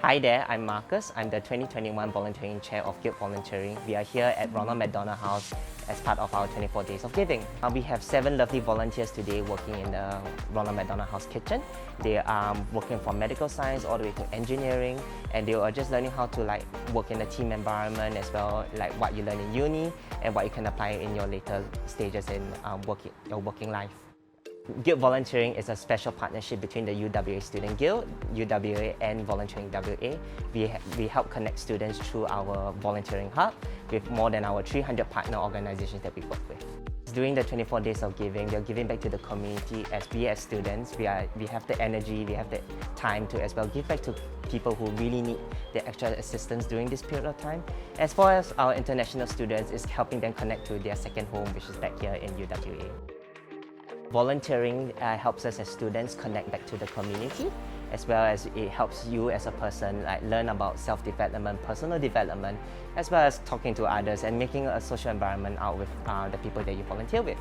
Hi there, I'm Marcus. I'm the 2021 Volunteering Chair of Guild Volunteering. We are here at Ronald McDonald House as part of our 24 Days of Giving. We have 7 lovely volunteers today working in the Ronald McDonald House kitchen. They are working from medical science all the way to engineering, and they are just learning how to work in a team environment as well, like what you learn in uni and what you can apply in your later stages in your working life. Guild Volunteering is a special partnership between the UWA Student Guild, UWA and Volunteering WA. We help connect students through our volunteering hub with more than our 300 partner organizations that we work with. During the 24 Days of Giving, we are giving back to the community as students. We have the energy, we have the time to as well give back to people who really need the extra assistance during this period of time. As far as our international students, is helping them connect to their second home, which is back here in UWA. Volunteering helps us as students connect back to the community, as well as it helps you as a person learn about self-development, personal development, as well as talking to others and making a social environment out with the people that you volunteer with.